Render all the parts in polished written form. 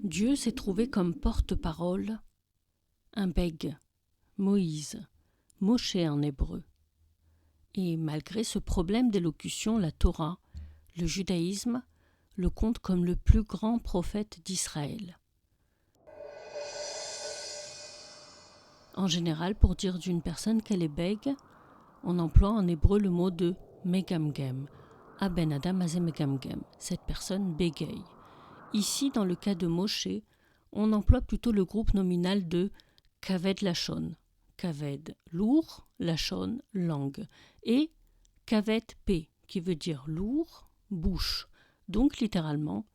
Dieu s'est trouvé comme porte-parole un bègue, Moïse, Moshe en hébreu. Et malgré ce problème d'élocution, la Torah, le judaïsme, le compte comme le plus grand prophète d'Israël. En général, pour dire d'une personne qu'elle est bègue, on emploie en hébreu le mot de megamgem, aben adam azé megamgem, cette personne bégaye. Ici, dans le cas de Moshe, on emploie plutôt le groupe nominal de kaved lachon, kaved lourd, lachon langue, et kaved p, qui veut dire lourd, bouche, donc littéralement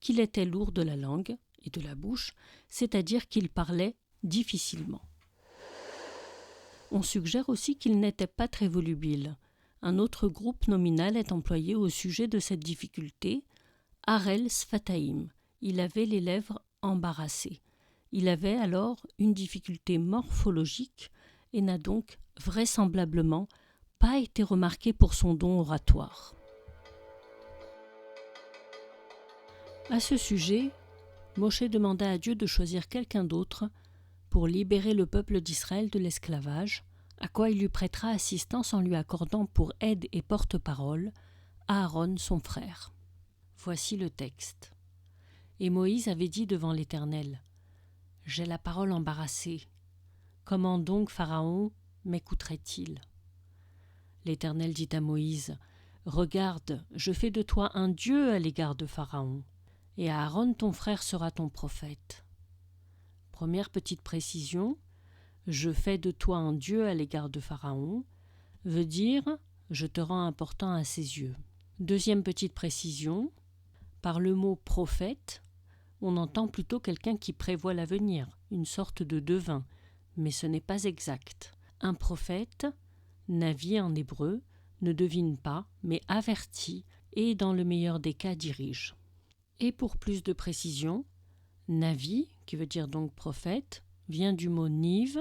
qu'il était lourd de la langue et de la bouche, c'est-à-dire qu'il parlait difficilement. On suggère aussi qu'il n'était pas très volubile. Un autre groupe nominal est employé au sujet de cette difficulté, Harel Sfataim. Il avait les lèvres embarrassées. Il avait alors une difficulté morphologique et n'a donc vraisemblablement pas été remarqué pour son don oratoire. À ce sujet, Moshe demanda à Dieu de choisir quelqu'un d'autre pour libérer le peuple d'Israël de l'esclavage, à quoi il lui prêtera assistance en lui accordant pour aide et porte-parole Aaron son frère. Voici le texte. Et Moïse avait dit devant l'Éternel : J'ai la parole embarrassée. Comment donc Pharaon m'écouterait-il ? L'Éternel dit à Moïse : Regarde, je fais de toi un Dieu à l'égard de Pharaon, et Aaron ton frère sera ton prophète. Première petite précision, je fais de toi un Dieu à l'égard de Pharaon, veut dire je te rends important à ses yeux. Deuxième petite précision, par le mot prophète, on entend plutôt quelqu'un qui prévoit l'avenir, une sorte de devin, mais ce n'est pas exact. Un prophète, navi en hébreu, ne devine pas, mais avertit et, dans le meilleur des cas, dirige. Et pour plus de précision, navi, qui veut dire donc prophète, vient du mot niv,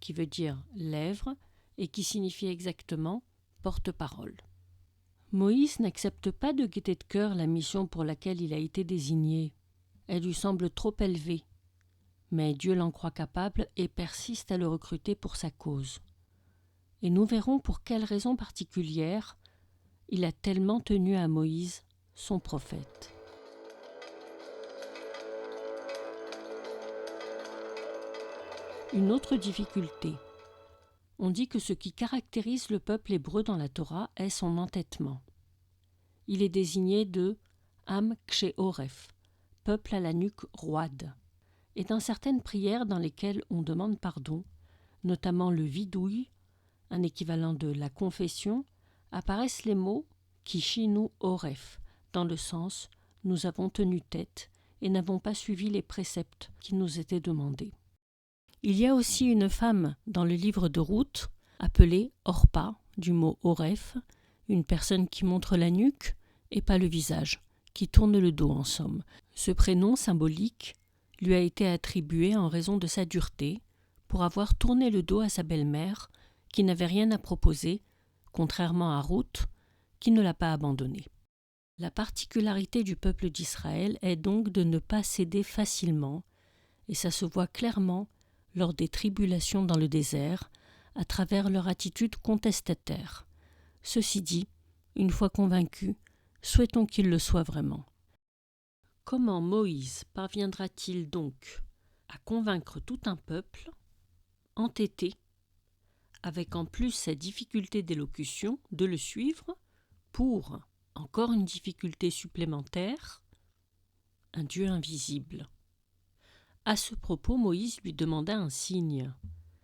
qui veut dire lèvre, et qui signifie exactement porte-parole. Moïse n'accepte pas de gaieté de cœur la mission pour laquelle il a été désigné. Elle lui semble trop élevée. Mais Dieu l'en croit capable et persiste à le recruter pour sa cause. Et nous verrons pour quelle raison particulière il a tellement tenu à Moïse, son prophète. Une autre difficulté. On dit que ce qui caractérise le peuple hébreu dans la Torah est son entêtement. Il est désigné de Am Kshéoref, peuple à la nuque roide. Et dans certaines prières dans lesquelles on demande pardon, notamment le vidouille, un équivalent de la confession, apparaissent les mots Kishinu Oref, dans le sens « nous avons tenu tête et n'avons pas suivi les préceptes qui nous étaient demandés ». Il y a aussi une femme dans le livre de Ruth, appelée Orpa, du mot Oref, une personne qui montre la nuque et pas le visage, qui tourne le dos en somme. Ce prénom symbolique lui a été attribué en raison de sa dureté, pour avoir tourné le dos à sa belle-mère, qui n'avait rien à proposer, contrairement à Ruth, qui ne l'a pas abandonnée. La particularité du peuple d'Israël est donc de ne pas céder facilement, et ça se voit clairement lors des tribulations dans le désert, à travers leur attitude contestataire. Ceci dit, une fois convaincu, souhaitons qu'il le soit vraiment. Comment Moïse parviendra-t-il donc à convaincre tout un peuple, entêté, avec en plus sa difficulté d'élocution, de le suivre, pour, encore une difficulté supplémentaire, un Dieu invisible? À ce propos, Moïse lui demanda un signe.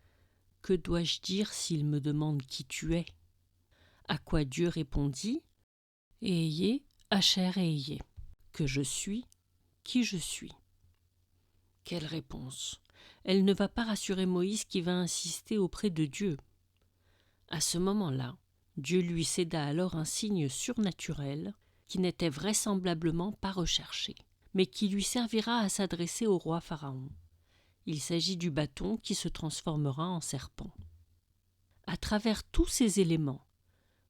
« Que dois-je dire s'il me demande qui tu es ?» À quoi Dieu répondit « Eyez, Asher Eyez, que je suis qui je suis. » Quelle réponse! Elle ne va pas rassurer Moïse qui va insister auprès de Dieu. À ce moment-là, Dieu lui céda alors un signe surnaturel qui n'était vraisemblablement pas recherché, mais qui lui servira à s'adresser au roi Pharaon. Il s'agit du bâton qui se transformera en serpent. À travers tous ces éléments,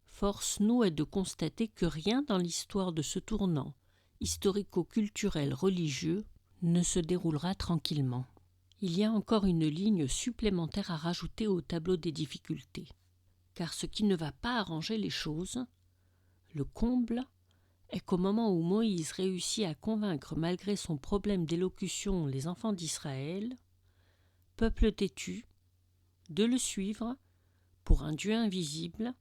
force nous est de constater que rien dans l'histoire de ce tournant historico-culturel religieux ne se déroulera tranquillement. Il y a encore une ligne supplémentaire à rajouter au tableau des difficultés, car ce qui ne va pas arranger les choses, le comble, est qu'au moment où Moïse réussit à convaincre malgré son problème d'élocution les enfants d'Israël, peuple têtu, de le suivre, pour un Dieu invisible,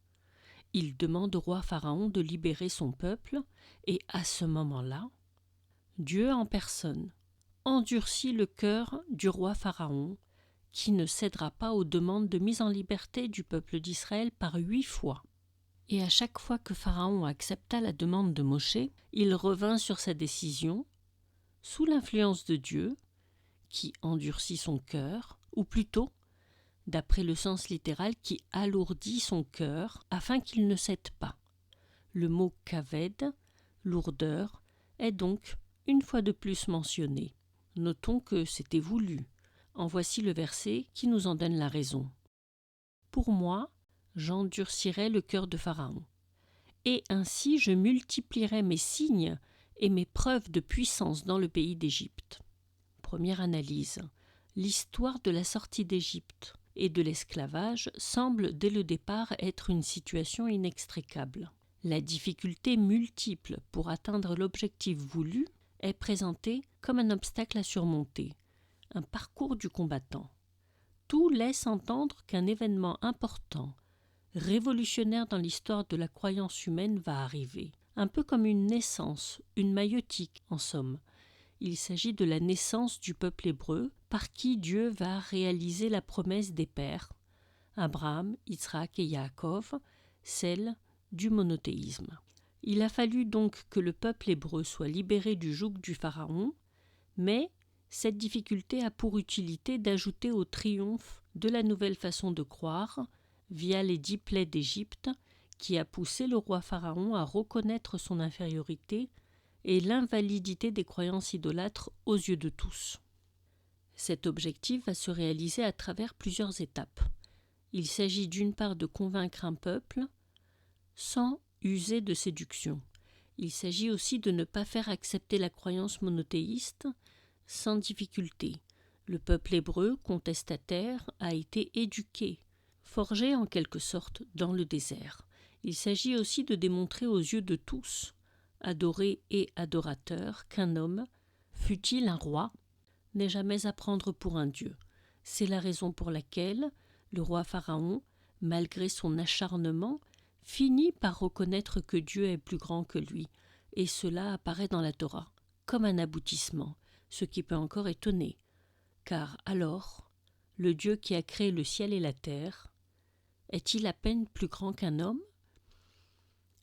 il demande au roi Pharaon de libérer son peuple et à ce moment-là, Dieu en personne endurcit le cœur du roi Pharaon qui ne cédera pas aux demandes de mise en liberté du peuple d'Israël par 8 fois. Et à chaque fois que Pharaon accepta la demande de Moshe, il revint sur sa décision, sous l'influence de Dieu, qui endurcit son cœur, ou plutôt, d'après le sens littéral, qui alourdit son cœur, afin qu'il ne cède pas. Le mot kaved, lourdeur, est donc une fois de plus mentionné. Notons que c'était voulu. En voici le verset qui nous en donne la raison. Pour moi, j'endurcirai le cœur de Pharaon, et ainsi je multiplierai mes signes et mes preuves de puissance dans le pays d'Égypte. Première analyse. L'histoire de la sortie d'Égypte et de l'esclavage semble dès le départ être une situation inextricable. La difficulté multiple pour atteindre l'objectif voulu est présentée comme un obstacle à surmonter, un parcours du combattant. Tout laisse entendre qu'un événement important, révolutionnaire dans l'histoire de la croyance humaine va arriver, un peu comme une naissance, une maïeutique en somme. Il s'agit de la naissance du peuple hébreu par qui Dieu va réaliser la promesse des pères, Abraham, Isaac et Yaakov, celle du monothéisme. Il a fallu donc que le peuple hébreu soit libéré du joug du Pharaon, mais cette difficulté a pour utilité d'ajouter au triomphe de la nouvelle façon de croire, via les 10 plaies d'Égypte, qui a poussé le roi Pharaon à reconnaître son infériorité et l'invalidité des croyances idolâtres aux yeux de tous. Cet objectif va se réaliser à travers plusieurs étapes. Il s'agit d'une part de convaincre un peuple sans user de séduction. Il s'agit aussi de ne pas faire accepter la croyance monothéiste sans difficulté. Le peuple hébreu, contestataire, a été éduqué, forgé en quelque sorte dans le désert. Il s'agit aussi de démontrer aux yeux de tous, adorés et adorateurs, qu'un homme, fût-il un roi, n'est jamais à prendre pour un dieu. C'est la raison pour laquelle le roi Pharaon, malgré son acharnement, finit par reconnaître que Dieu est plus grand que lui, et cela apparaît dans la Torah comme un aboutissement, ce qui peut encore étonner, car alors, le Dieu qui a créé le ciel et la terre, est-il à peine plus grand qu'un homme ?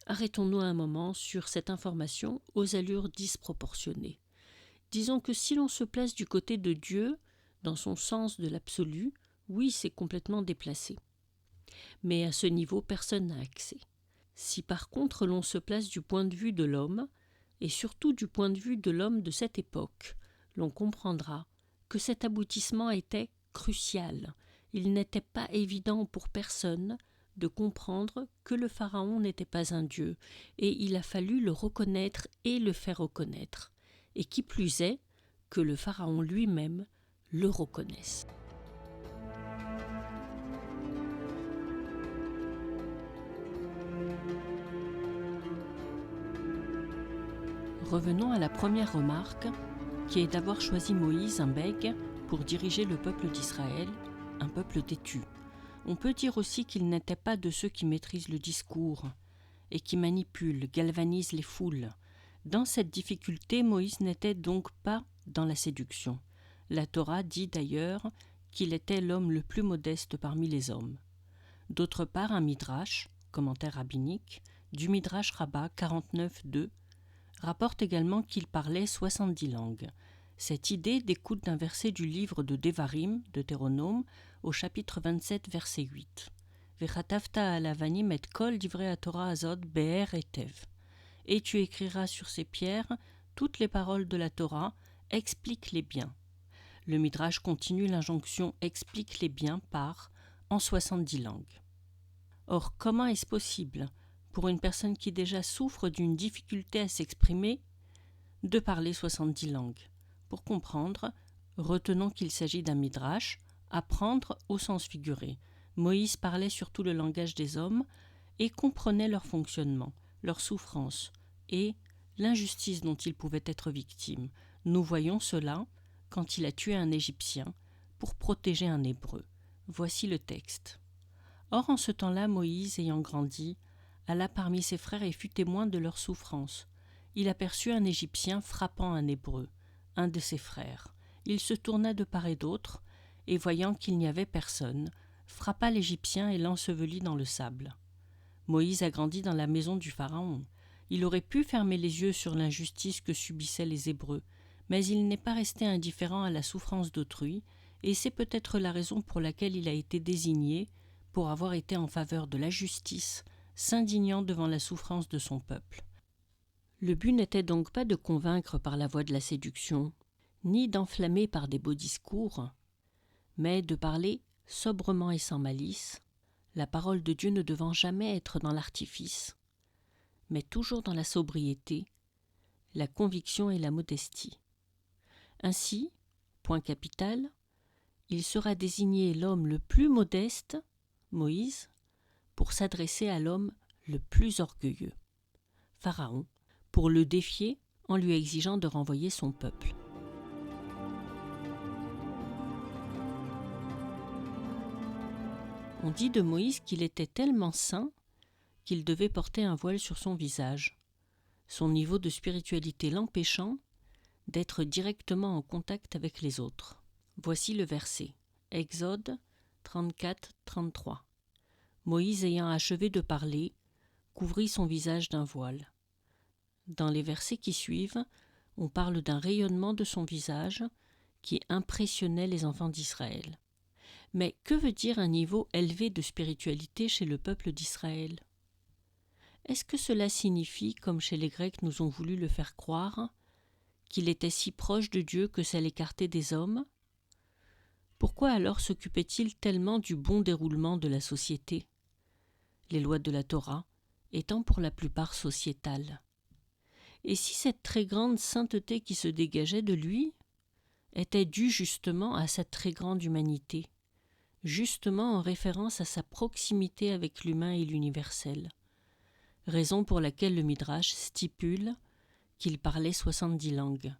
Arrêtons-nous un moment sur cette information aux allures disproportionnées. Disons que si l'on se place du côté de Dieu, dans son sens de l'absolu, oui, c'est complètement déplacé. Mais à ce niveau, personne n'a accès. Si par contre l'on se place du point de vue de l'homme, et surtout du point de vue de l'homme de cette époque, l'on comprendra que cet aboutissement était crucial. Il n'était pas évident pour personne de comprendre que le Pharaon n'était pas un dieu, et il a fallu le reconnaître et le faire reconnaître, et qui plus est, que le Pharaon lui-même le reconnaisse. Revenons à la première remarque, qui est d'avoir choisi Moïse, un bègue, pour diriger le peuple d'Israël, un peuple têtu. On peut dire aussi qu'il n'était pas de ceux qui maîtrisent le discours et qui manipulent, galvanisent les foules. Dans cette difficulté, Moïse n'était donc pas dans la séduction. La Torah dit d'ailleurs qu'il était l'homme le plus modeste parmi les hommes. D'autre part, un midrash, commentaire rabbinique, du midrash Rabbah 49.2, rapporte également qu'il parlait 70 langues. Cette idée découle d'un verset du livre de Devarim, Deutéronome, au chapitre 27, verset 8. Vechatavta alavanim et kol divrei haTorah azot be'er etev. Et tu écriras sur ces pierres toutes les paroles de la Torah, explique-les bien. Le Midrash continue l'injonction explique-les bien par en 70 langues. Or, comment est-ce possible pour une personne qui déjà souffre d'une difficulté à s'exprimer, de parler 70 langues? Pour comprendre, retenons qu'il s'agit d'un midrash, apprendre au sens figuré. Moïse parlait surtout le langage des hommes et comprenait leur fonctionnement, leur souffrance et l'injustice dont il pouvait être victime. Nous voyons cela quand il a tué un Égyptien pour protéger un Hébreu. Voici le texte. Or, en ce temps-là, Moïse, ayant grandi, alla parmi ses frères et fut témoin de leur souffrance. Il aperçut un Égyptien frappant un Hébreu, un de ses frères. Il se tourna de part et d'autre, et voyant qu'il n'y avait personne, frappa l'Égyptien et l'ensevelit dans le sable. Moïse a grandi dans la maison du Pharaon. Il aurait pu fermer les yeux sur l'injustice que subissaient les Hébreux, mais il n'est pas resté indifférent à la souffrance d'autrui, et c'est peut-être la raison pour laquelle il a été désigné pour avoir été en faveur de la justice, s'indignant devant la souffrance de son peuple. Le but n'était donc pas de convaincre par la voie de la séduction, ni d'enflammer par des beaux discours, mais de parler sobrement et sans malice, la parole de Dieu ne devant jamais être dans l'artifice, mais toujours dans la sobriété, la conviction et la modestie. Ainsi, point capital, il sera désigné l'homme le plus modeste, Moïse, pour s'adresser à l'homme le plus orgueilleux, Pharaon, pour le défier en lui exigeant de renvoyer son peuple. On dit de Moïse qu'il était tellement saint qu'il devait porter un voile sur son visage, son niveau de spiritualité l'empêchant d'être directement en contact avec les autres. Voici le verset, Exode 34-33. Moïse, ayant achevé de parler, couvrit son visage d'un voile. Dans les versets qui suivent, on parle d'un rayonnement de son visage qui impressionnait les enfants d'Israël. Mais que veut dire un niveau élevé de spiritualité chez le peuple d'Israël ? Est-ce que cela signifie, comme chez les Grecs nous ont voulu le faire croire, qu'il était si proche de Dieu que ça l'écartait des hommes ? Pourquoi alors s'occupait-il tellement du bon déroulement de la société, les lois de la Torah étant pour la plupart sociétales ? Et si cette très grande sainteté qui se dégageait de lui était due justement à sa très grande humanité, justement en référence à sa proximité avec l'humain et l'universel, raison pour laquelle le Midrash stipule qu'il parlait 70 langues.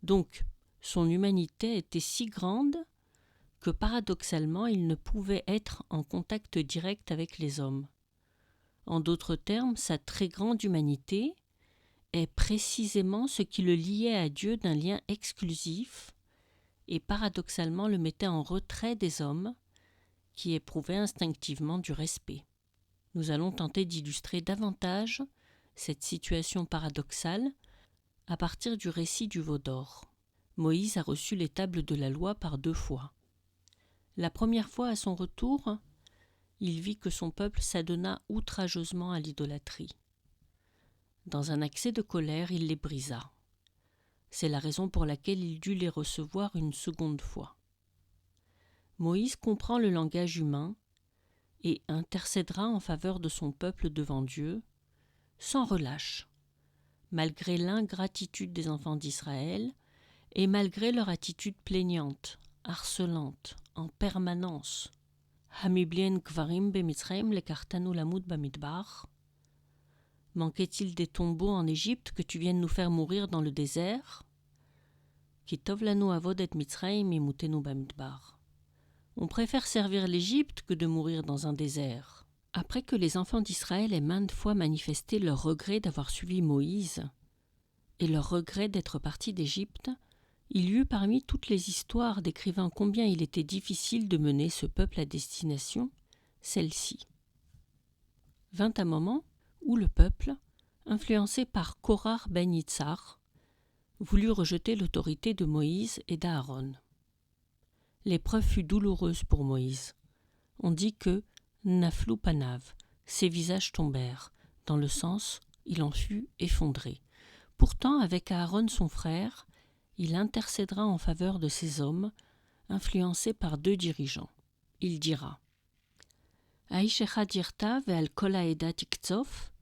Donc, son humanité était si grande que paradoxalement il ne pouvait être en contact direct avec les hommes. En d'autres termes, sa très grande humanité est précisément ce qui le liait à Dieu d'un lien exclusif et paradoxalement le mettait en retrait des hommes qui éprouvaient instinctivement du respect. Nous allons tenter d'illustrer davantage cette situation paradoxale à partir du récit du veau d'or. Moïse a reçu les tables de la loi par 2 fois. La première fois, à son retour, il vit que son peuple s'adonna outrageusement à l'idolâtrie. Dans un accès de colère, il les brisa. C'est la raison pour laquelle il dut les recevoir une seconde fois. Moïse comprend le langage humain et intercédera en faveur de son peuple devant Dieu, sans relâche, malgré l'ingratitude des enfants d'Israël et malgré leur attitude plaignante, harcelante, en permanence. Hamiblien kvarim bemitzraim lekartanu lamut bamidbar. Manquait-il des tombeaux en Égypte que tu viennes nous faire mourir dans le désert? Kitov lanu avod et mitzraim imutenu bamidbar. On préfère servir l'Égypte que de mourir dans un désert. Après que les enfants d'Israël aient maintes fois manifesté leur regret d'avoir suivi Moïse et leur regret d'être partis d'Égypte, il y eut parmi toutes les histoires décrivant combien il était difficile de mener ce peuple à destination, celle-ci. Vint un moment où le peuple, influencé par Korah ben Yitzhar, voulut rejeter l'autorité de Moïse et d'Aaron. L'épreuve fut douloureuse pour Moïse. On dit que Naflou panav, ses visages tombèrent, dans le sens il en fut effondré. Pourtant, avec Aaron son frère, il intercédera en faveur de ces hommes, influencés par 2 dirigeants. Il dira Aïshecha dirta ve'al kol ha'eda tiktsof,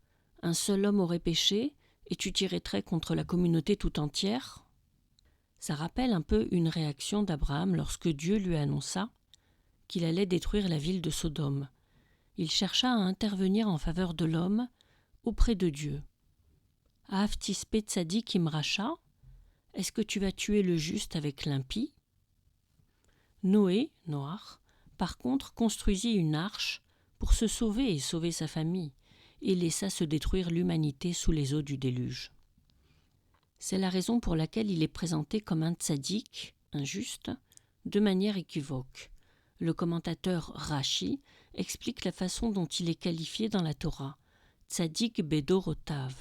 un seul homme aurait péché, et tu tirerais contre la communauté tout entière. Ça rappelle un peu une réaction d'Abraham lorsque Dieu lui annonça qu'il allait détruire la ville de Sodome. Il chercha à intervenir en faveur de l'homme auprès de Dieu. Ahaftispe tzadik imracha, est-ce que tu vas tuer le juste avec l'impie? Noach, par contre, construisit une arche pour se sauver et sauver sa famille, et laissa se détruire l'humanité sous les eaux du déluge. C'est la raison pour laquelle il est présenté comme un tzaddik, un juste, de manière équivoque. Le commentateur Rashi explique la façon dont il est qualifié dans la Torah, tzaddik bedorotav,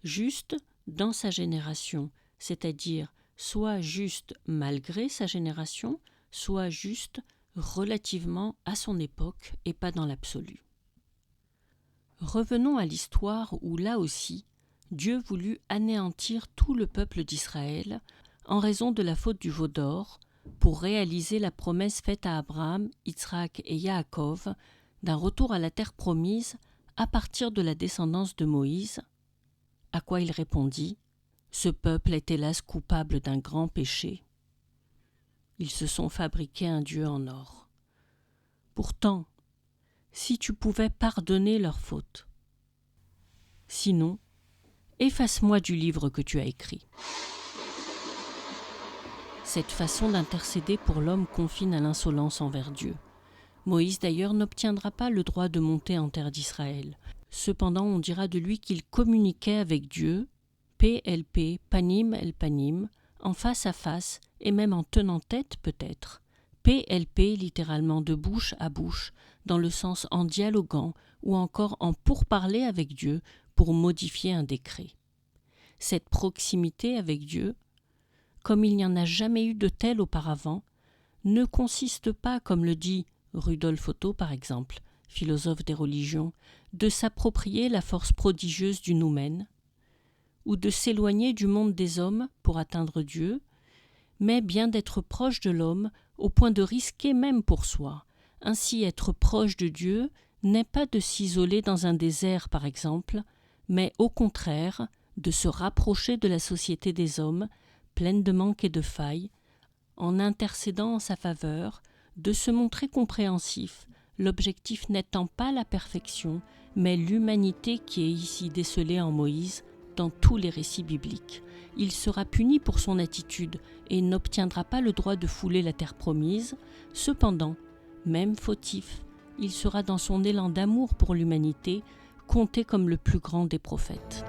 juste dans sa génération, c'est-à-dire soit juste malgré sa génération, soit juste relativement à son époque et pas dans l'absolu. Revenons à l'histoire où, là aussi, Dieu voulut anéantir tout le peuple d'Israël en raison de la faute du veau d'or pour réaliser la promesse faite à Abraham, Yitzhak et Yaakov d'un retour à la terre promise à partir de la descendance de Moïse, à quoi il répondit « Ce peuple est hélas coupable d'un grand péché. Ils se sont fabriqués un Dieu en or. Pourtant, si tu pouvais pardonner leurs fautes. Sinon, efface-moi du livre que tu as écrit. » Cette façon d'intercéder pour l'homme confine à l'insolence envers Dieu. Moïse d'ailleurs n'obtiendra pas le droit de monter en terre d'Israël. Cependant, on dira de lui qu'il communiquait avec Dieu, PLP, panim el panim, en face à face et même en tenant tête peut-être. PLP littéralement de bouche à bouche, dans le sens en dialoguant ou encore en pourparler avec Dieu pour modifier un décret. Cette proximité avec Dieu, comme il n'y en a jamais eu de telle auparavant, ne consiste pas, comme le dit Rudolf Otto par exemple, philosophe des religions, de s'approprier la force prodigieuse du noumen, ou de s'éloigner du monde des hommes pour atteindre Dieu, mais bien d'être proche de l'homme au point de risquer même pour soi. Ainsi, être proche de Dieu n'est pas de s'isoler dans un désert par exemple, mais au contraire de se rapprocher de la société des hommes, pleine de manques et de failles, en intercédant en sa faveur, de se montrer compréhensif, l'objectif n'étant pas la perfection, mais l'humanité qui est ici décelée en Moïse dans tous les récits bibliques. Il sera puni pour son attitude et n'obtiendra pas le droit de fouler la terre promise. Cependant, même fautif, il sera dans son élan d'amour pour l'humanité, compté comme le plus grand des prophètes.